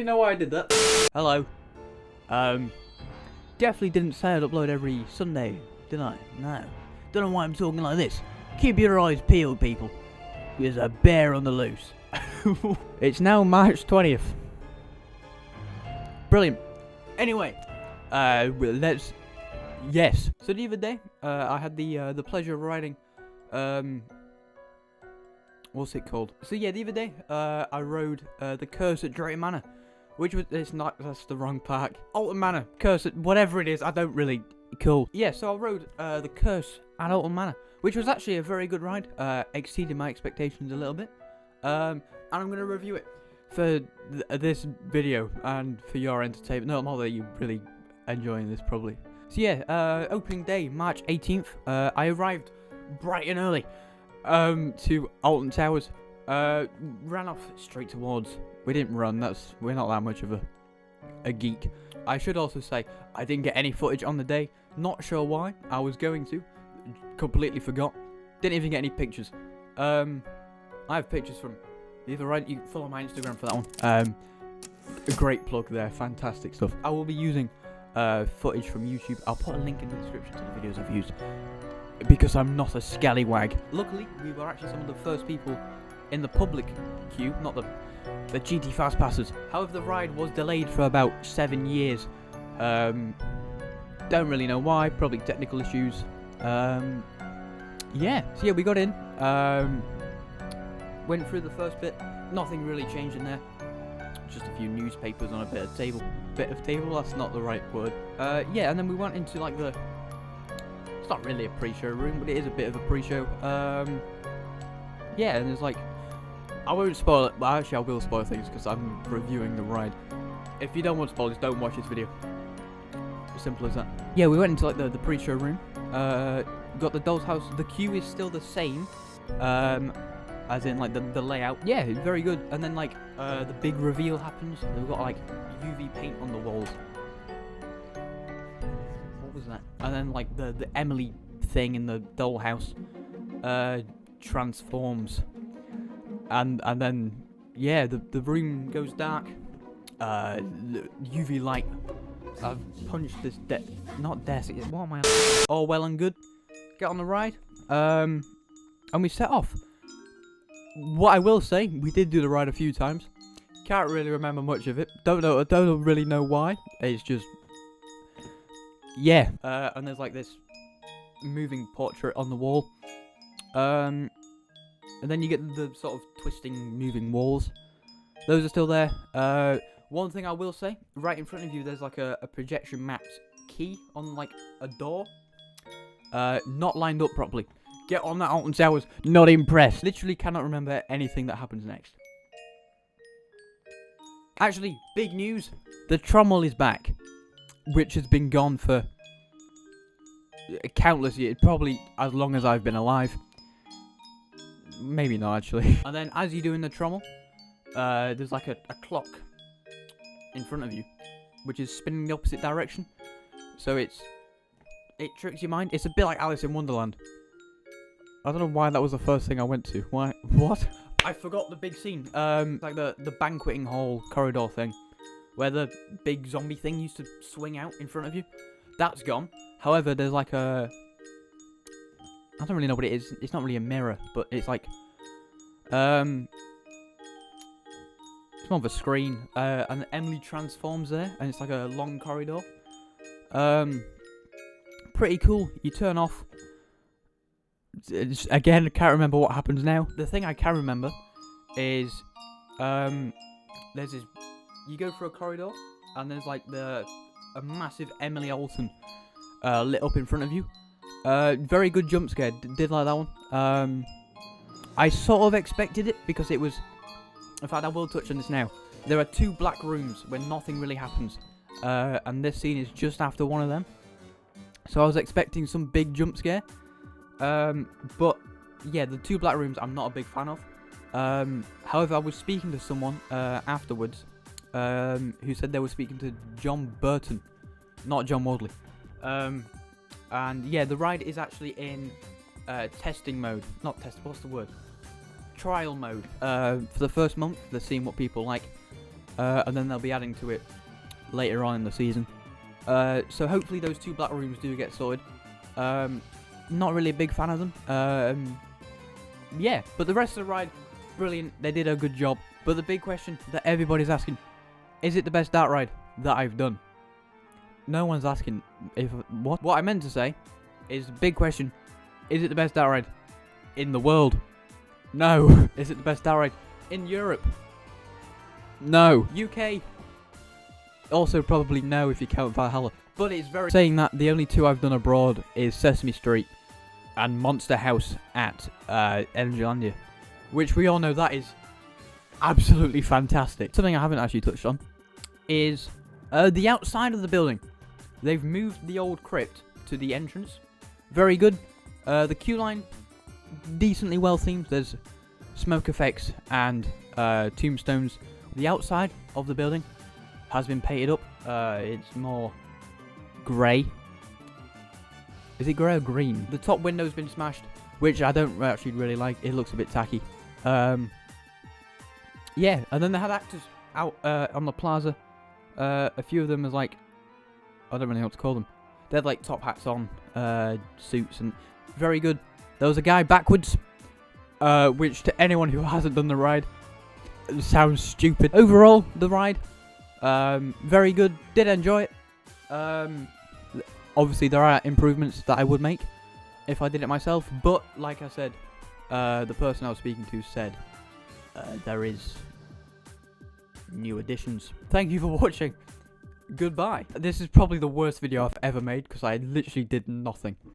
know why I did that. Hello. Definitely didn't say I'd upload every Sunday, did I? No. Don't know why I'm talking like this. Keep your eyes peeled, people. There's a bear on the loose. It's now March 20th. Brilliant. Anyway, let's... Yes. So the other day, I had the pleasure of riding, what's it called? So yeah, the other day, I rode, the Curse at Alton Manor, which was, it's not, that's the wrong park. Alton Manor, Curse at, whatever it is, I don't really, cool. Yeah, so I rode, the Curse at Alton Manor, which was actually a very good ride, exceeded my expectations a little bit, and I'm gonna review it for this video, and for your entertainment. No, not that you're really enjoying this, probably. So yeah, opening day, March 18th, I arrived bright and early, to Alton Towers, ran off straight towards, we didn't run, we're not that much of a geek. I should also say, I didn't get any footage on the day, not sure why, I was going to, completely forgot, didn't even get any pictures. I have pictures from either right, you can follow my Instagram for that one. A great plug there, fantastic stuff. I will be using footage from YouTube. I'll put a link in the description to the videos I've used, because I'm not a scallywag. Luckily, we were actually some of the first people in the public queue, not the GT Fast Passers. However, the ride was delayed for about 7 years. Don't really know why, probably technical issues. Yeah, so yeah, we got in, went through the first bit, nothing really changed in there. Just a few newspapers on a bit of table, that's not the right word. Yeah, and then we went into like the, it's not really a pre-show room, but it is a bit of a pre-show. Yeah, and there's like, I won't spoil it, but actually I will spoil things because I'm reviewing the ride. If you don't want spoilers, don't watch this video. As simple as that. Yeah, we went into like the pre-show room, got the doll's house, the queue is still the same, as in like the layout. Yeah, very good. And then like the big reveal happens. We've got like UV paint on the walls. What was that? And then like the Emily thing in the dollhouse transforms. And then yeah, the room goes dark. UV light. I've punched this not desk. What am I? All well and good. Get on the ride. And we set off. What I will say, we did do the ride a few times. Can't really remember much of it. Don't really know why. It's just, yeah. And there's like this moving portrait on the wall. And then you get the sort of twisting, moving walls. Those are still there. One thing I will say, right in front of you, there's like a projection mapped key on like a door. Not lined up properly. Get on that Alton Towers, not impressed. Literally cannot remember anything that happens next. Actually, big news. The trommel is back. Which has been gone for countless years. Probably as long as I've been alive. Maybe not, actually. And then as you're doing the trommel, there's like a clock in front of you. Which is spinning the opposite direction. So it tricks your mind. It's a bit like Alice in Wonderland. I don't know why that was the first thing I went to. Why? What? I forgot the big scene. Like the banqueting hall corridor thing, where the big zombie thing used to swing out in front of you. That's gone. However, there's like a, I don't really know what it is. It's not really a mirror, but it's like, it's more of a screen. And Emily transforms there, and it's like a long corridor. Pretty cool. You turn off. Again, I can't remember what happens now. The thing I can remember is, there's this, you go through a corridor, and there's like a massive Emily Alton lit up in front of you. Very good jump scare, did like that one. I sort of expected it, because it was, in fact I will touch on this now. There are 2 black rooms where nothing really happens, and this scene is just after one of them. So I was expecting some big jump scare. But yeah, the 2 black rooms I'm not a big fan of. However, I was speaking to someone afterwards who said they were speaking to John Burton, not John Wardley. And yeah, the ride is actually in testing mode. Not what's the word? Trial mode. For the first month, they're seeing what people like. and then they'll be adding to it later on in the season. So hopefully those 2 black rooms do get sorted. Not really a big fan of them. Yeah, but the rest of the ride, brilliant. They did a good job. But the big question that everybody's asking, is it the best dark ride that I've done? No one's asking if what I meant to say is the big question, is it the best dark ride in the world? No. Is it the best dark ride in Europe? No. UK? Also probably no if you count Valhalla. But it's very saying that the only 2 I've done abroad is Sesame Street and Monster House at Energylandia, which we all know that is absolutely fantastic. Something I haven't actually touched on is the outside of the building. They've moved the old crypt to the entrance. Very good. The queue line, decently well themed. There's smoke effects and tombstones. The outside of the building has been painted up. It's more grey. Is it grey or green? The top window's been smashed, which I don't actually really like. It looks a bit tacky. Yeah, and then they had actors out on the plaza. A few of them was like, I don't really know what to call them. They had like top hats on, suits, and very good. There was a guy backwards, which to anyone who hasn't done the ride, sounds stupid. Overall, the ride, very good. Did enjoy it. Obviously, there are improvements that I would make if I did it myself. But like I said, the person I was speaking to said there is new additions. Thank you for watching. Goodbye. This is probably the worst video I've ever made because I literally did nothing.